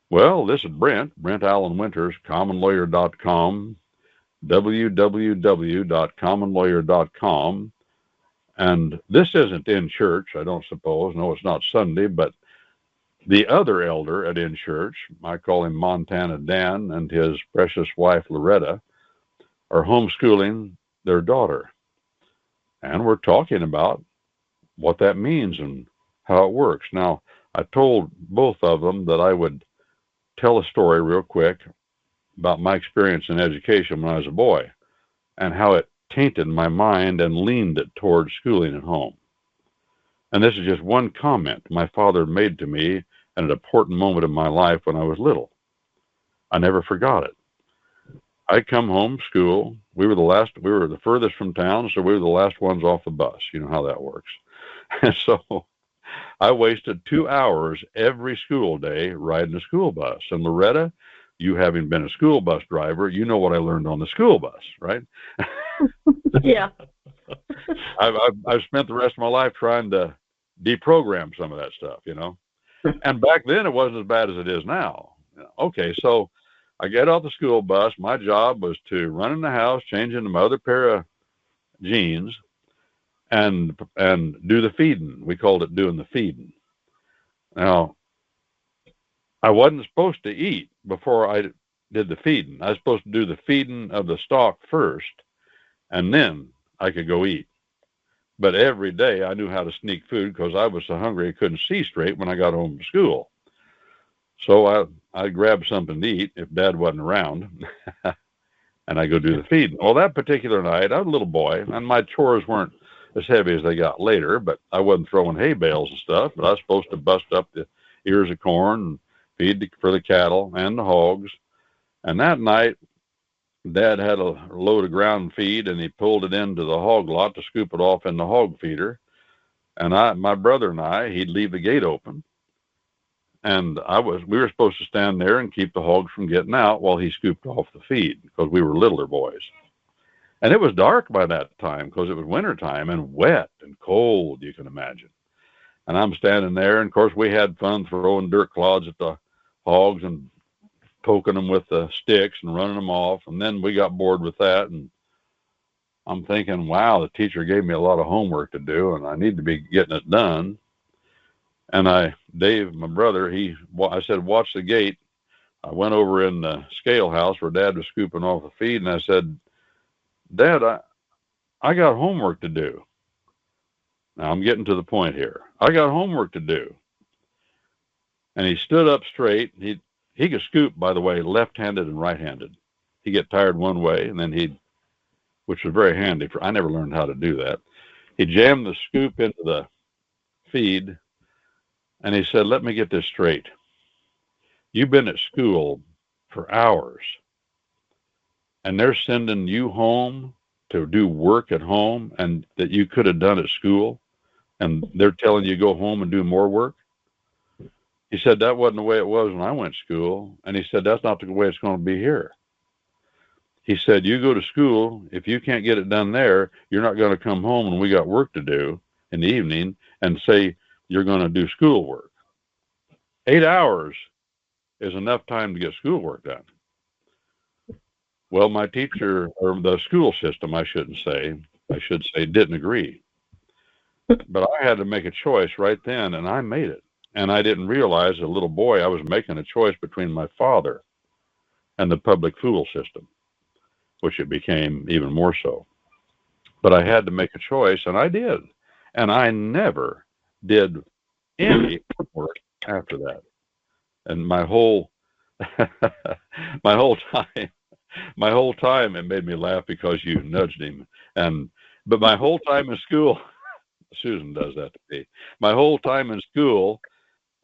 Well, this is Brent Allen Winters, commonlawyer.com, www.commonlawyer.com. And this isn't in church, I don't suppose. No, it's not Sunday, but the other elder at in church, I call him Montana Dan, and his precious wife Loretta are homeschooling their daughter. And we're talking about what that means and how it works. Now, I told both of them that I would tell a story real quick about my experience in education when I was a boy and how it tainted my mind and leaned it towards schooling at home. And this is just one comment my father made to me at an important moment in my life when I was little. I never forgot it. I come home school. We were the furthest from town, so we were the last ones off the bus. You know how that works. And so I wasted 2 hours every school day riding a school bus. And Loretta, you having been a school bus driver, you know what I learned on the school bus, right? Yeah. I've spent the rest of my life trying to deprogram some of that stuff, you know. And back then it wasn't as bad as it is now. Okay, so I get off the school bus. My job was to run in the house, change into my other pair of jeans, and do the feeding. We called it doing the feeding. Now, I wasn't supposed to eat before I did the feeding. I was supposed to do the feeding of the stock first, and then I could go eat. But every day I knew how to sneak food because I was so hungry I couldn't see straight when I got home from school. So I grabbed something to eat if Dad wasn't around, and I go do the feeding. Well, that particular night, I was a little boy, and my chores weren't as heavy as they got later, but I wasn't throwing hay bales and stuff, but I was supposed to bust up the ears of corn and feed for the cattle and the hogs. And that night, Dad had a load of ground feed, and he pulled it into the hog lot to scoop it off in the hog feeder. And my brother and he'd leave the gate open, and we were supposed to stand there and keep the hogs from getting out while he scooped off the feed because we were littler boys. And it was dark by that time because it was winter time and wet and cold, you can imagine. And I'm standing there, and of course we had fun throwing dirt clods at the hogs and poking them with the sticks and running them off. And then we got bored with that, and I'm thinking, wow, the teacher gave me a lot of homework to do, and I need to be getting it done. And Dave, my brother, I said, watch the gate. I went over in the scale house where Dad was scooping off the feed, and I said, Dad, I got homework to do. Now I'm getting to the point here. I got homework to do. And he stood up straight. He could scoop, by the way, left-handed and right-handed. He'd get tired one way, and then which was very handy. I never learned how to do that. He jammed the scoop into the feed, and he said, let me get this straight. You've been at school for hours, and they're sending you home to do work at home and that you could have done at school, and they're telling you go home and do more work. He said that wasn't the way it was when I went to school, and he said that's not the way it's going to be here. He said, you go to school, if you can't get it done there, you're not going to come home when we got work to do in the evening and say you're going to do schoolwork. 8 hours is enough time to get schoolwork done. Well, my teacher, or the school system, I should say, didn't agree. But I had to make a choice right then, and I made it. And I didn't realize as a little boy I was making a choice between my father and the public school system, which it became even more so. But I had to make a choice, and I did. And I never did any work after that. And my whole my whole time it made me laugh because you nudged him. But my whole time in school, Susan does that to me. My whole time in school,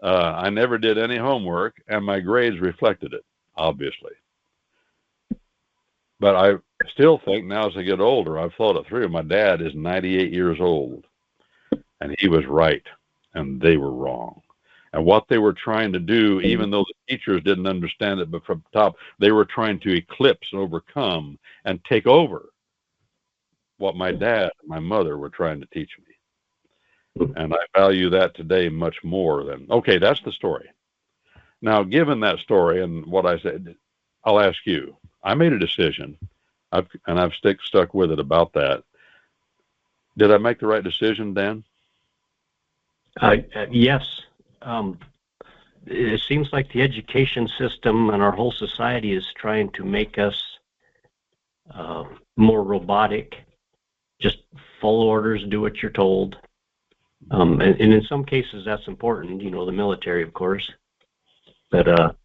I never did any homework, and my grades reflected it, obviously. But I still think now as I get older, I've thought it through. My dad is 98 years old, and he was right, and they were wrong. And what they were trying to do, even though the teachers didn't understand it, but from the top, they were trying to eclipse and overcome and take over what my dad and my mother were trying to teach me. And I value that today much more than, okay, that's the story. Now, given that story and what I said, I'll ask you. I made a decision, I've stuck with it about that. Did I make the right decision, Dan? Yes. It seems like the education system and our whole society is trying to make us more robotic. Just follow orders, do what you're told. And in some cases, that's important. The military, of course. But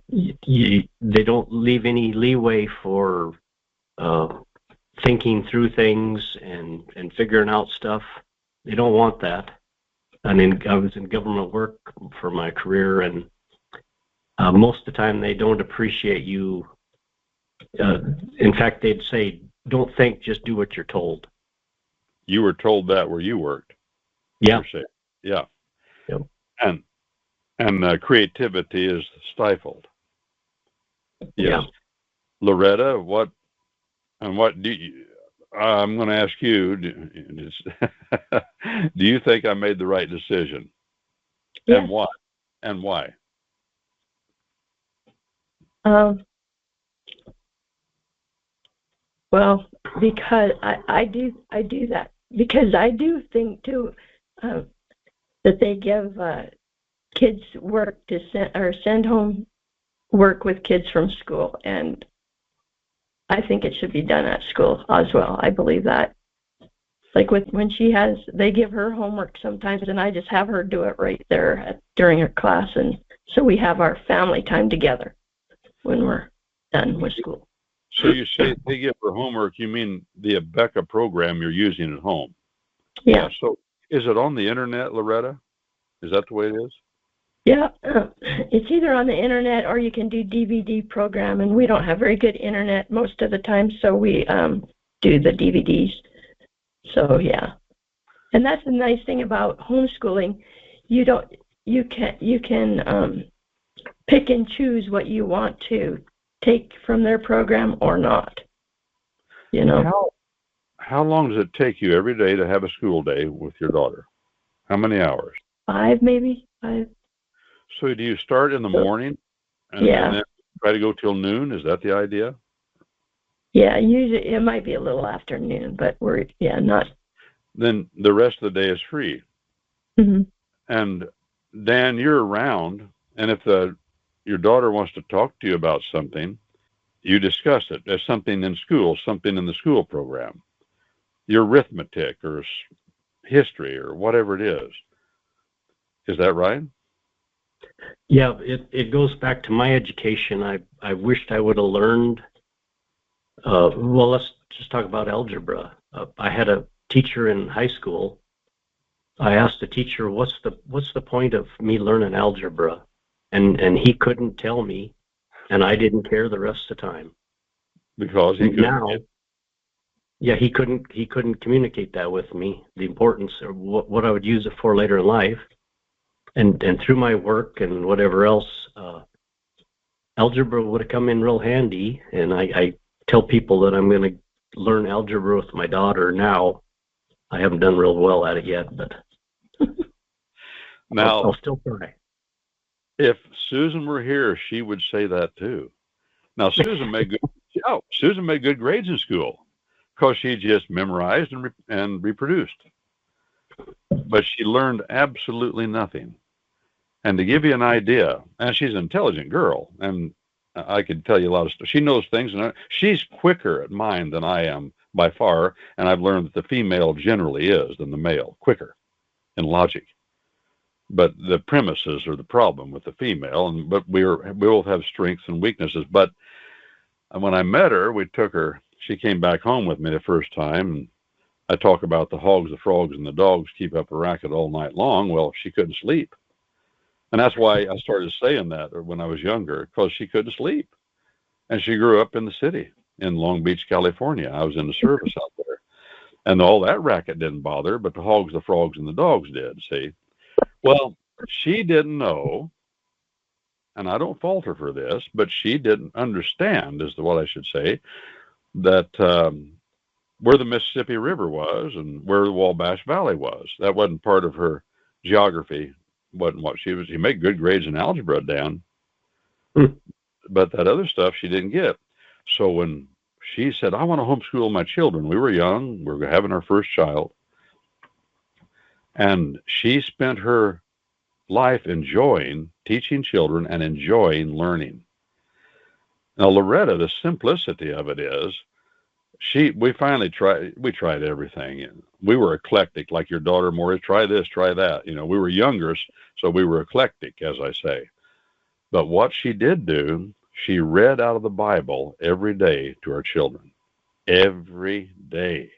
they don't leave any leeway for thinking through things and figuring out stuff. They don't want that. I was in government work for my career, and most of the time they don't appreciate you. In fact, they'd say, "Don't think, just do what you're told." You were told that where you worked. Yeah. Yeah. Yep. And creativity is stifled. Yes. Yeah. Loretta, what do you? I'm going to ask you. Do you think I made the right decision? Yeah. And what? And why? Well, because I do that because I do think too that they give kids work to send home work with kids from school, and I think it should be done at school as well. I believe that. Like when they give her homework sometimes, and I just have her do it right there during her class, and so we have our family time together when we're done with school. So you say they give her homework, you mean the Abeka program you're using at home? Yeah. So is it on the internet, Loretta? Is that the way it is? Yeah, it's either on the internet or you can do DVD program, and we don't have very good internet most of the time, so we do the DVDs. So yeah, and that's the nice thing about homeschooling. You can pick and choose what you want to take from their program or not. How long does it take you every day to have a school day with your daughter? How many hours? 5, maybe 5. So do you start in the morning and then try to go till noon? Is that the idea? Yeah, usually it might be a little afternoon, but we're not. Then the rest of the day is free. Mm-hmm. And Dan, you're around, and if your daughter wants to talk to you about something, you discuss it as something in school, something in the school program, your arithmetic or history or whatever it is. Is that right? Yeah, it goes back to my education. I wished I would have learned. Well, let's just talk about algebra. I had a teacher in high school. I asked the teacher, "What's the point of me learning algebra?" And he couldn't tell me, and I didn't care the rest of the time. Because he couldn't. Yeah, he couldn't communicate that with me. The importance of what I would use it for later in life. And through my work and whatever else, algebra would have come in real handy. And I tell people that I'm going to learn algebra with my daughter now. I haven't done real well at it yet, but now I'll still try. If Susan were here, she would say that too. Now Susan made good grades in school because she just memorized and reproduced, but she learned absolutely nothing. And to give you an idea, and she's an intelligent girl, and I could tell you a lot of stuff. She knows things, and she's quicker at mind than I am by far, and I've learned that the female generally is than the male, quicker in logic. But the premises are the problem with the female, but we both have strengths and weaknesses. But when I met her, she came back home with me the first time, and I talk about the hogs, the frogs, and the dogs keep up a racket all night long. Well, she couldn't sleep. And that's why I started saying that when I was younger, because she couldn't sleep. And she grew up in the city in Long Beach, California. I was in the service out there. And all that racket didn't bother, but the hogs, the frogs, and the dogs did, see. Well, she didn't know, and I don't fault her for this, but she didn't understand, is what I should say, that where the Mississippi River was and where the Wabash Valley was. That wasn't part of her geography wasn't what she was. She made good grades in algebra, Dan, Hmm. but that other stuff she didn't get. So when she said, "I want to homeschool my children," we were young. We were having our first child, and she spent her life enjoying teaching children and enjoying learning. Now, Loretta, the simplicity of it is, we tried everything. We were eclectic, like your daughter Maurice, try this, try that. We were younger, so we were eclectic, as I say. But what she did do, she read out of the Bible every day to our children. Every day.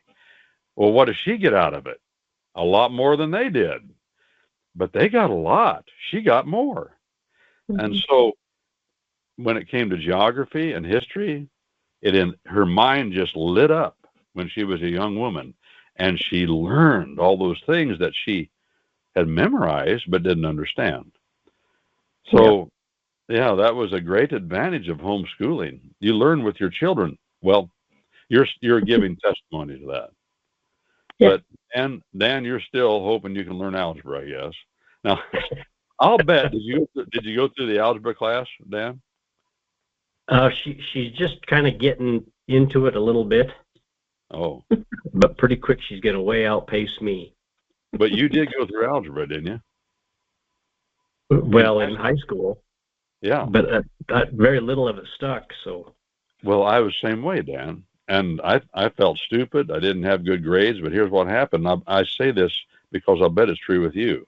Well, what does she get out of it? A lot more than they did. But they got a lot. She got more. And so when it came to geography and history, her mind just lit up when she was a young woman, and she learned all those things that she had memorized but didn't understand. So, yeah, that was a great advantage of homeschooling. You learn with your children. Well, you're giving testimony to that. Yeah. But Dan, you're still hoping you can learn algebra, I guess. Now, I'll bet. Did you go through the algebra class, Dan? She's just kind of getting into it a little bit. Oh. But pretty quick, she's going to way outpace me. But you did go through algebra, didn't you? Well, in high school. Yeah. But very little of it stuck, so. Well, I was the same way, Dan. And I felt stupid. I didn't have good grades, but here's what happened. I say this because I bet it's true with you.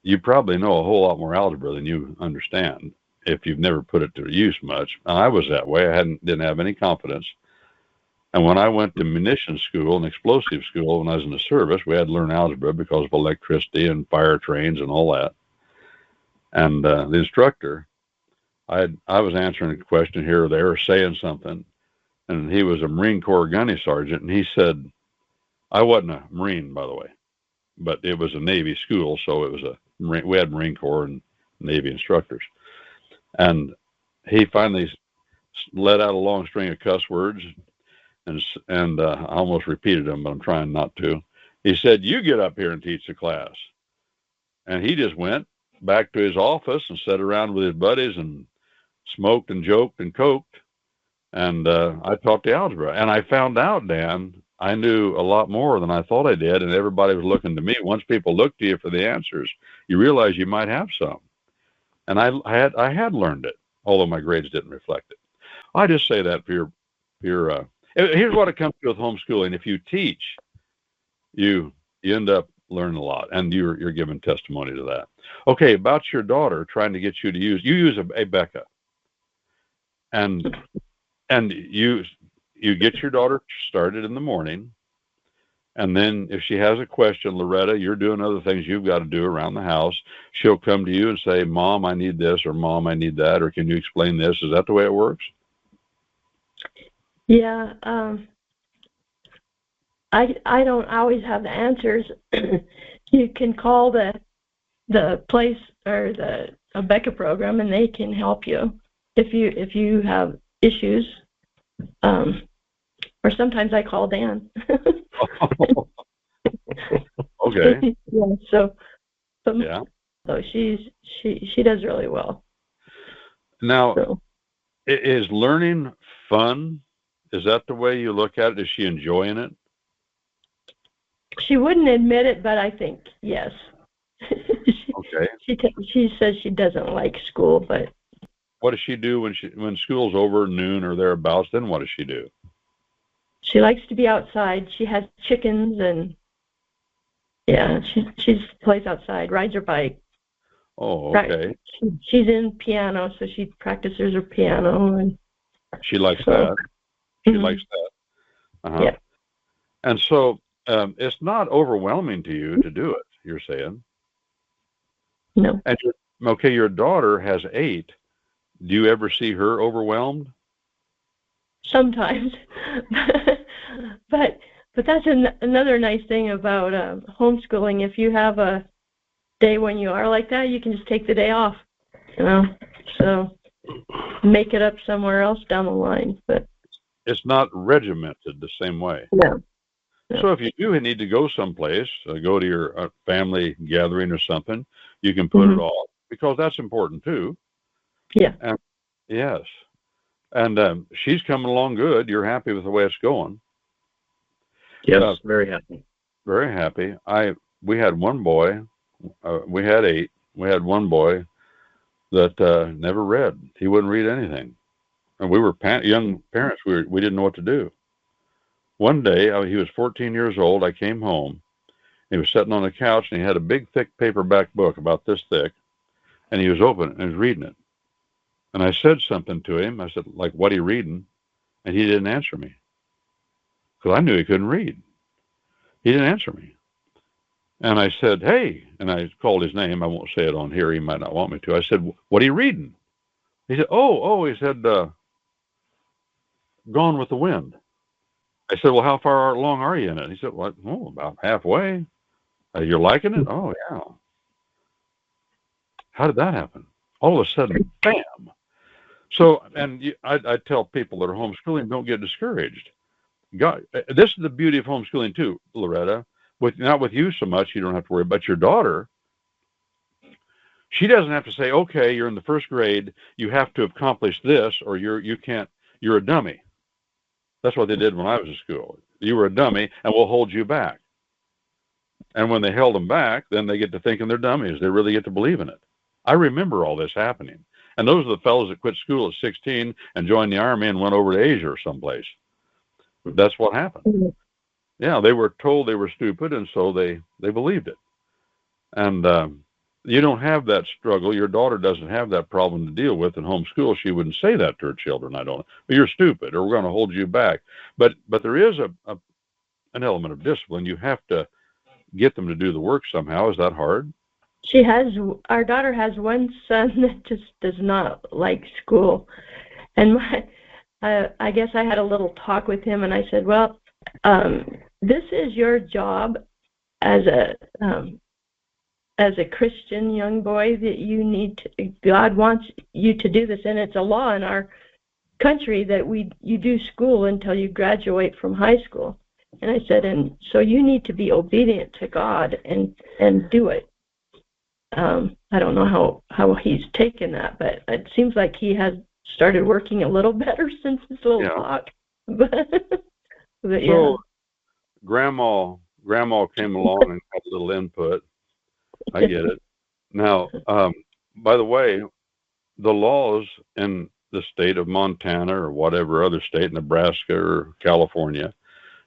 You probably know a whole lot more algebra than you understand if you've never put it to use much. And I was that way. I didn't have any confidence. And when I went to munitions school and explosive school, when I was in the service, we had to learn algebra because of electricity and fire trains and all that. And the instructor, I was answering a question here or there or saying something, and he was a Marine Corps gunny sergeant, and he said, I wasn't a Marine, by the way, but it was a Navy school, so it was we had Marine Corps and Navy instructors. And he finally let out a long string of cuss words, and I almost repeated them, but I'm trying not to. He said, "You get up here and teach the class." And he just went back to his office and sat around with his buddies and smoked and joked and coked. And I taught the algebra. And I found out, Dan, I knew a lot more than I thought I did, and everybody was looking to me. Once people look to you for the answers, you realize you might have some. And I had learned it, although my grades didn't reflect it. I just say that for your here's what it comes to with homeschooling. If you teach, you end up learning a lot, and you're giving testimony to that. Okay, about your daughter trying to get you to use a Becca, and you get your daughter started in the morning, and then if she has a question, Loretta, you're doing other things you've got to do around the house. She'll come to you and say, "Mom, I need this," or "Mom, I need that," or "Can you explain this?" Is that the way it works? Yeah. I don't always have the answers. You can call the place or the Becca program, and they can help you if you have issues. Or sometimes I call Dan. Okay. Yeah. So she does really well. Now, So. Is learning fun? Is that the way you look at it? Is she enjoying it? She wouldn't admit it, but I think yes. Okay. She says she doesn't like school, but. What does she do when school's over, noon or thereabouts? Then what does she do? She likes to be outside. She has chickens, and yeah, she plays outside, rides her bike. Oh, okay. She's in piano, so she practices her piano, and she likes that. She likes that. Uh-huh. Yeah. And so it's not overwhelming to you to do it, you're saying? No. And your daughter has 8. Do you ever see her overwhelmed? Sometimes. but that's another nice thing about homeschooling. If you have a day when you are like that, you can just take the day off, so make it up somewhere else down the line. But it's not regimented the same way. No. So if you do need to go someplace, go to your family gathering or something, you can put it off because that's important too. Yeah. And yes. And she's coming along good. You're happy with the way it's going. Yes, very happy. Very happy. We had one boy. We had 8. We had one boy that never read. He wouldn't read anything, and we were young parents. We didn't know what to do. One day, he was 14 years old. I came home. He was sitting on the couch, and he had a big, thick paperback book about this thick, and he was open and he was reading it. And I said something to him. I said, like, what are you reading? And he didn't answer me because I knew he couldn't read. He didn't answer me. And I said, hey, and I called his name. I won't say it on here. He might not want me to. I said, what are you reading? He said, he said, Gone with the Wind. I said, well, how far along are you in it? He said, well, about halfway. You're liking it? Oh, yeah. How did that happen? All of a sudden, bam. So, and I tell people that are homeschooling, don't get discouraged. God, this is the beauty of homeschooling too, Loretta. Not with you so much, you don't have to worry, but your daughter, she doesn't have to say, okay, you're in the first grade, you have to accomplish this, or you can't, you're a dummy. That's what they did when I was in school. You were a dummy, and we'll hold you back. And when they held them back, then they get to thinking they're dummies. They really get to believe in it. I remember all this happening. And those are the fellows that quit school at 16 and joined the Army and went over to Asia or someplace. That's what happened. Yeah, they were told they were stupid, and so they believed it. And you don't have that struggle. Your daughter doesn't have that problem to deal with in homeschool. She wouldn't say that to her children, I don't know. But you're stupid, or we're going to hold you back. But there is an element of discipline. You have to get them to do the work somehow. Is that hard? Our daughter has one son that just does not like school. And I guess I had a little talk with him, and I said, well, this is your job as a Christian young boy, that God wants you to do this, and it's a law in our country that you do school until you graduate from high school. And I said, and so you need to be obedient to God and do it. I don't know how he's taken that, but it seems like he has started working a little better since his little talk. But so Grandma came along and had a little input. I get it. Now, by the way, the laws in the state of Montana or whatever other state, Nebraska or California,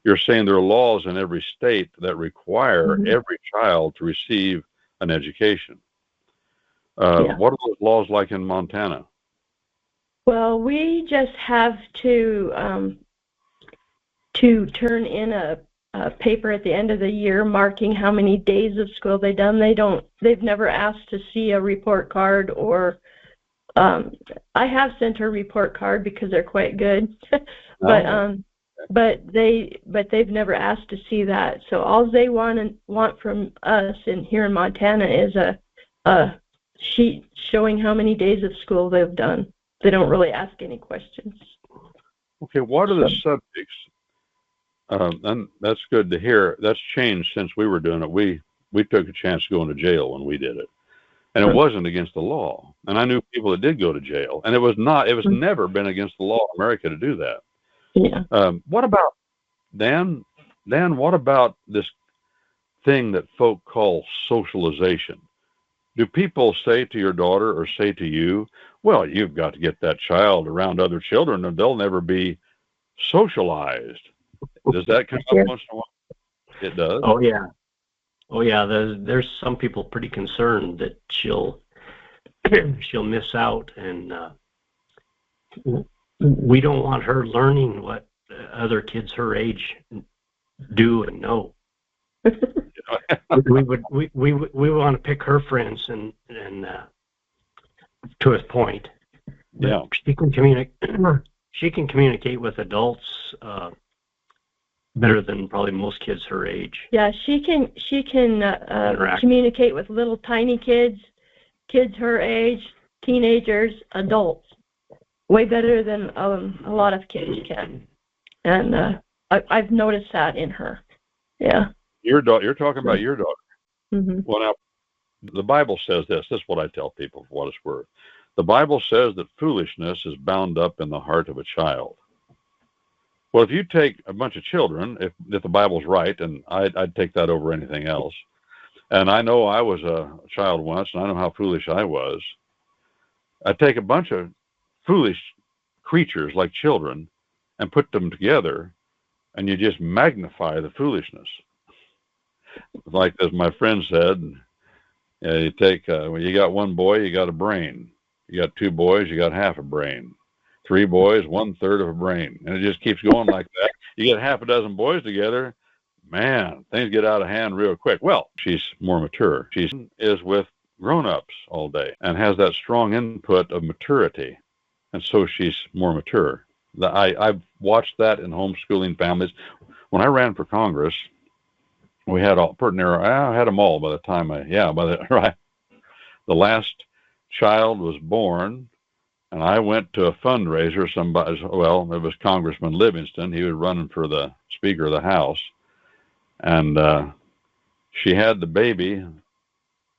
you're saying there are laws in every state that require every child to receive an education. What are those laws like in Montana? Well, we just have to turn in a paper at the end of the year marking how many days of school they've done. They've never asked to see a report card, or I have sent her a report card because they're quite good. But they've never asked to see that. So all they want from us here in Montana is a sheet showing how many days of school they've done. They don't really ask any questions. Okay, what are the subjects? And that's good to hear. That's changed since we were doing it. We took a chance of going to jail when we did it, and it wasn't against the law. And I knew people that did go to jail, and it was never been against the law of America to do that. Yeah. What about Dan? Dan, what about this thing that folk call socialization? Do people say to your daughter or say to you, well, you've got to get that child around other children and they'll never be socialized? Does that come up once in a while? It does. Oh yeah. There's some people pretty concerned that she'll miss out, and we don't want her learning what other kids her age do and know. we want to pick her friends and to a point. Yeah. She can communicate with adults better than probably most kids her age. Yeah, she can communicate with little tiny kids her age, teenagers, adults, way better than a lot of kids can. And I've noticed that in her. Yeah. Your daughter. You're talking about your daughter. Mm-hmm. Well, now the Bible says this. This is what I tell people for what it's worth. The Bible says that foolishness is bound up in the heart of a child. Well, if you take a bunch of children, if the Bible's right, and I'd take that over anything else. And I know I was a child once, and I know how foolish I was. I'd take a bunch of foolish creatures like children and put them together, and you just magnify the foolishness. Like as my friend said, you take when you got one boy, you got a brain. You got two boys, you got half a brain. Three boys, 1/3 of a brain, and it just keeps going like that. You get half a dozen boys together, man, things get out of hand real quick. Well, she's more mature. She is with grown-ups all day and has that strong input of maturity, and so she's more mature. I've watched that in homeschooling families. When I ran for Congress, we had all pretty near. I had them all by the time the last child was born, and I went to a fundraiser. It was Congressman Livingston. He was running for the Speaker of the House, and she had the baby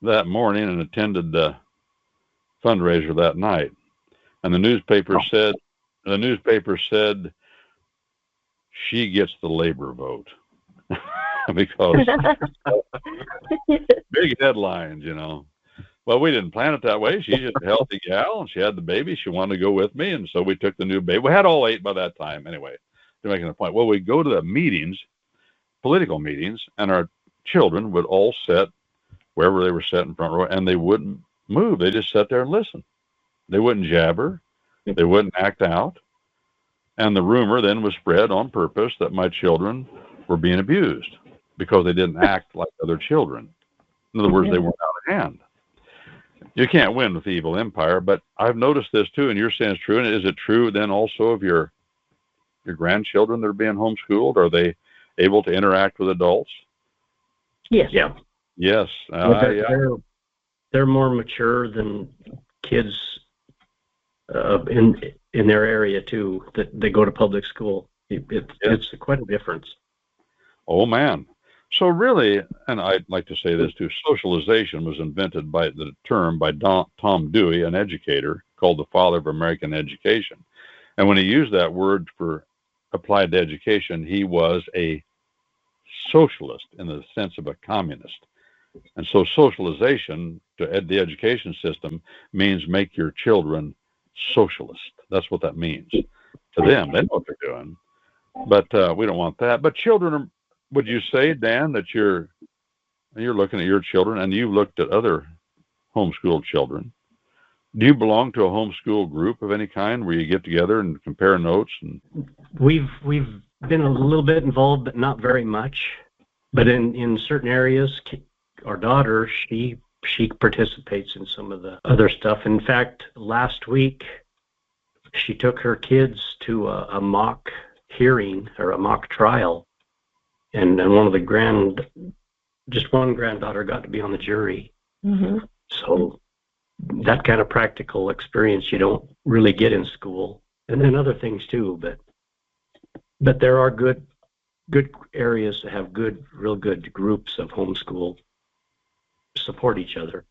that morning and attended the fundraiser that night. And the newspaper said she gets the labor vote. Because big headlines, Well, we didn't plan it that way. She's just a healthy gal, and she had the baby. She wanted to go with me, and so we took the new baby. We had all 8 by that time, anyway. They're making a point. Well, we go to the meetings, political meetings, and our children would all sit wherever they were sat in front row, and they wouldn't move. They just sat there and listened. They wouldn't jabber. They wouldn't act out. And the rumor then was spread on purpose that my children were being abused because they didn't act like other children. In other words, they weren't out of hand. You can't win with the evil empire, but I've noticed this too, and you're saying it's true. And is it true then also of your grandchildren that are being homeschooled? Are they able to interact with adults? Yes. Yeah. Yes. They're more mature than kids in their area too. That they go to public school. It's quite a difference. Oh man. So really, and I'd like to say this too, socialization was invented by Tom Dewey, an educator, called the father of American education. And when he used that word for applied to education, he was a socialist in the sense of a communist. And so socialization to the education system means make your children socialist. That's what that means to them. They know what they're doing. But we don't want that. But children are, would you say, Dan, that you're looking at your children and you've looked at other homeschooled children? Do you belong to a homeschool group of any kind where you get together and compare notes? And we've been a little bit involved, but not very much. But in certain areas, our daughter, she participates in some of the other stuff. In fact, last week, she took her kids to a mock hearing or a mock trial. And one of just one granddaughter got to be on the jury. Mm-hmm. So that kind of practical experience you don't really get in school, and then other things too. But there are good areas to have real good groups of homeschool support each other.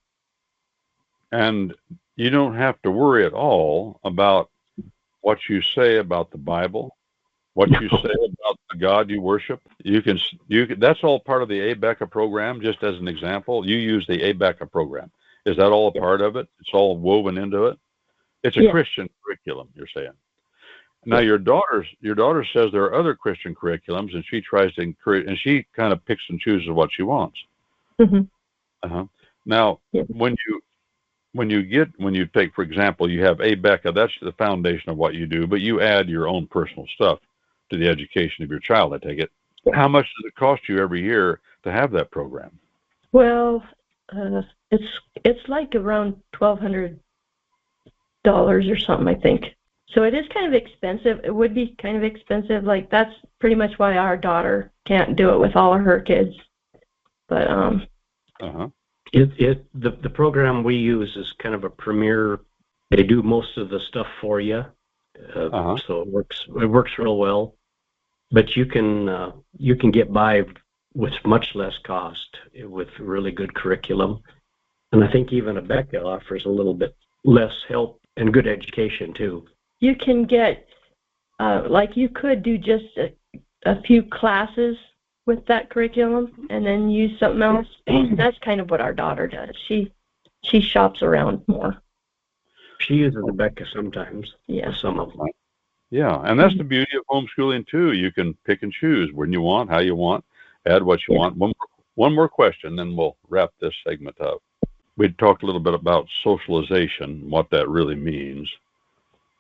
And you don't have to worry at all about what you say about the Bible. What you say about the God you worship, you can. That's all part of the ABECA program. Just as an example, you use the ABECA program. Is that all a part of it? It's all woven into it. It's a Christian curriculum. You're saying. Now your daughter says there are other Christian curriculums, and she tries to encourage, and she kind of picks and chooses what she wants. Mm-hmm. Now, when you take, for example, you have ABECA. That's the foundation of what you do, but you add your own personal stuff to the education of your child, I take it. How much does it cost you every year to have that program? Well, it's like around $1,200 or something, I think. So it is kind of expensive. It would be kind of expensive. Like that's pretty much why our daughter can't do it with all of her kids. But the program we use is kind of a premier. They do most of the stuff for you. So it works real well, but you can get by with much less cost, with really good curriculum. And I think even Abeka offers a little bit less help and good education too. You can get, you could do just a few classes with that curriculum and then use something else. That's kind of what our daughter does. She shops around more. She uses Abeka sometimes. Yeah. Some of them. Yeah, and that's the beauty of homeschooling too. You can pick and choose when you want, how you want, add what you want. One more question, then we'll wrap this segment up. We talked a little bit about socialization, what that really means,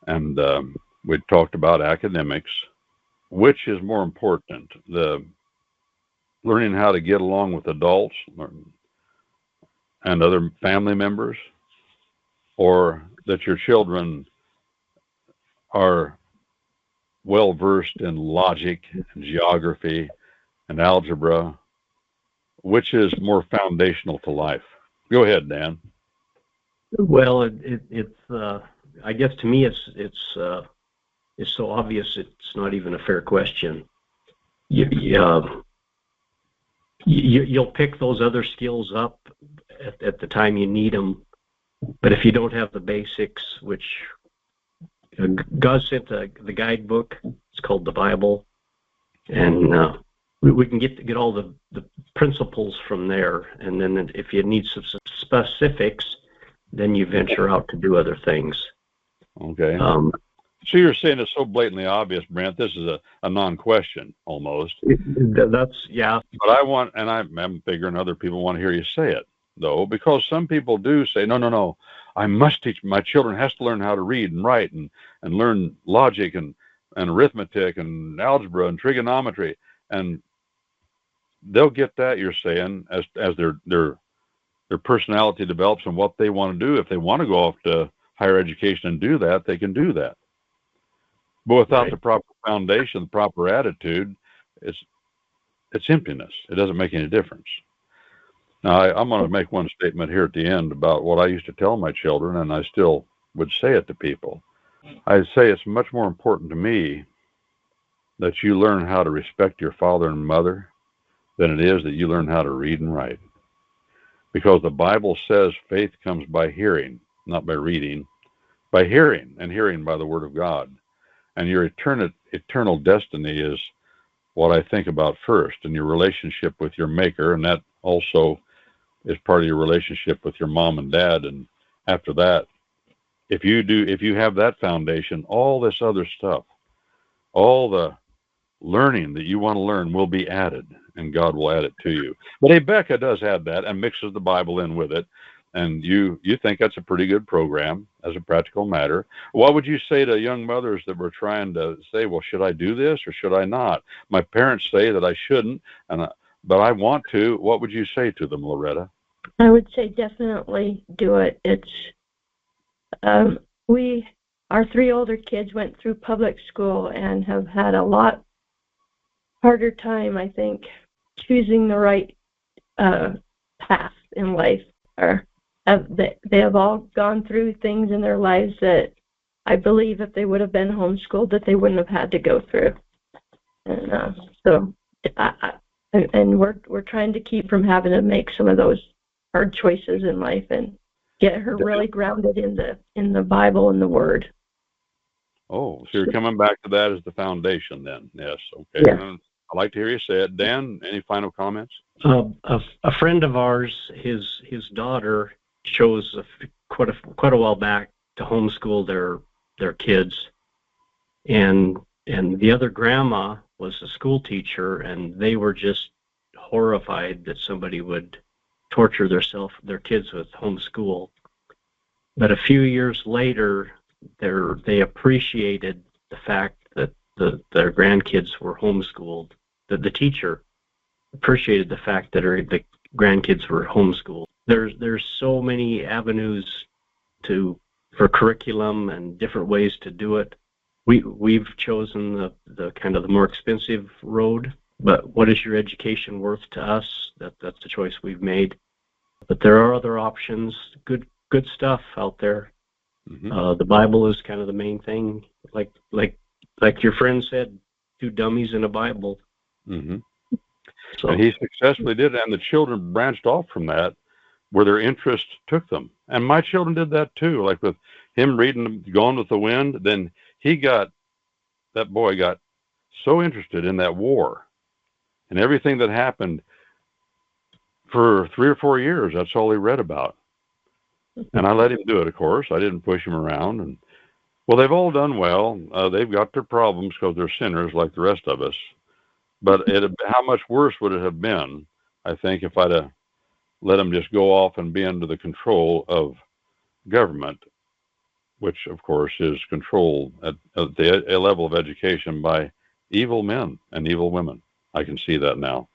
and we talked about academics. Which is more important, the learning how to get along with adults and other family members, or that your children are well versed in logic and geography and algebra? Which is more foundational to life? Go ahead, Dan. Well, it's I guess to me it's so obvious it's not even a fair question. You'll pick those other skills up at the time you need them, but if you don't have the basics, which God sent the guidebook, it's called the Bible, and we can get all the principles from there, and then if you need some specifics, then you venture out to do other things. Okay. So you're saying it's so blatantly obvious, Brent. This is a non-question almost. Yeah. But I'm figuring other people want to hear you say it, though, because some people do say, no, I must teach my children has to learn how to read and write and learn logic and arithmetic and algebra and trigonometry, and they'll get that, you're saying, as their personality develops and what they want to do. If they want to go off to higher education and do that, they can do that. But without the proper foundation, the proper attitude, it's emptiness. It doesn't make any difference. Now, I'm going to make one statement here at the end about what I used to tell my children, and I still would say it to people. I say it's much more important to me that you learn how to respect your father and mother than it is that you learn how to read and write. Because the Bible says faith comes by hearing, not by reading, by hearing, and hearing by the Word of God. And your eternal destiny is what I think about first, and your relationship with your Maker, and that also is part of your relationship with your mom and dad. And after that, if you have that foundation, all this other stuff, all the learning that you want to learn will be added, and God will add it to you. But Abeka does add that and mixes the Bible in with it. And you think that's a pretty good program as a practical matter. What would you say to young mothers that were trying to say, well, should I do this or should I not? My parents say that I shouldn't, but I want to. What would you say to them, Loretta? I would say definitely do it. It's our three older kids went through public school and have had a lot harder time, I think, choosing the right path in life. They have all gone through things in their lives that I believe if they would have been homeschooled that they wouldn't have had to go through. And we're trying to keep from having to make some of those hard choices in life and get her really grounded in the Bible and the Word. Oh, so you're coming back to that as the foundation then? Yes. Okay. Yeah. I'd like to hear you say it. Dan, any final comments? A friend of ours, his daughter chose quite a while back to homeschool their kids, and the other grandma was a school teacher, and they were just horrified that somebody would torture their kids with homeschool. But a few years later, they appreciated the fact that their grandkids were homeschooled. The teacher appreciated the fact that the grandkids were homeschooled. There's so many avenues for curriculum and different ways to do it. We've chosen the kind of the more expensive road, but what is your education worth to us? That's the choice we've made. But there are other options, good stuff out there. Mm-hmm. The Bible is kind of the main thing. Like your friend said, 2 dummies in a Bible. Mm-hmm. So, And he successfully did it, and the children branched off from that where their interest took them. And my children did that too, like with him reading Gone with the Wind. Then that boy got so interested in that war and everything that happened for 3 or 4 years. That's all he read about. And I let him do it, of course. I didn't push him around. And well, they've all done well. They've got their problems because they're sinners like the rest of us. But how much worse would it have been, I think, if I'd have let them just go off and be under the control of government, which, of course, is controlled at a level of education by evil men and evil women. I can see that now.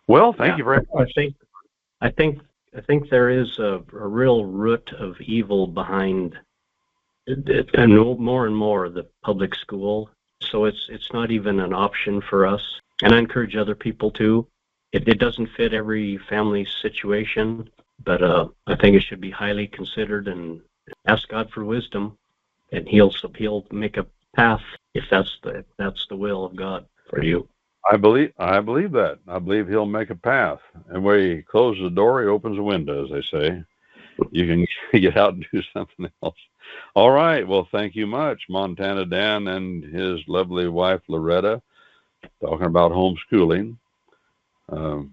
Well, thank you very much. I think there is a real root of evil behind it, and more and more the public school. So it's not even an option for us. And I encourage other people to. It doesn't fit every family situation, but I think it should be highly considered, and ask God for wisdom, and He'll make a path if that's the will of God for you. I believe that. I believe He'll make a path, and where He closes the door, He opens a window, as they say. You can get out and do something else. All right. Well, thank you much, Montana Dan and his lovely wife Loretta, talking about homeschooling.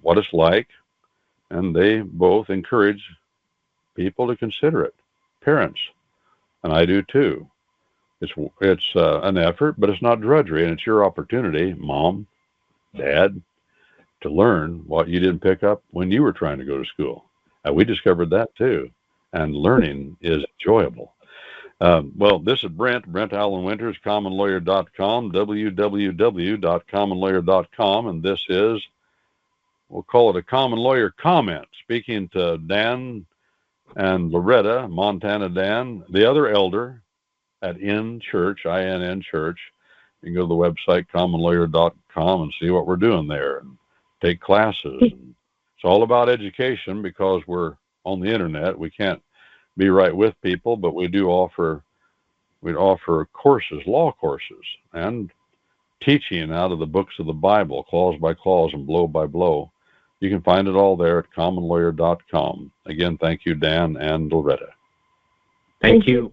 What it's like, and they both encourage people to consider it, parents, and I do too. It's an effort, but it's not drudgery, and it's your opportunity, Mom, Dad, to learn what you didn't pick up when you were trying to go to school. We discovered that too, and learning is enjoyable. Well, this is Brent Allen Winters, commonlawyer.com, www.commonlawyer.com, and this is, we'll call it a Common Lawyer comment, speaking to Dan and Loretta, Montana Dan, the other elder at INN Church. You can go to the website, commonlawyer.com, and see what we're doing there and take classes. And it's all about education because we're on the internet. We can't be right with people, but we offer courses, law courses, and teaching out of the books of the Bible, clause by clause and blow by blow. You can find it all there at commonlawyer.com. Again, thank you, Dan and Loretta. Thank you.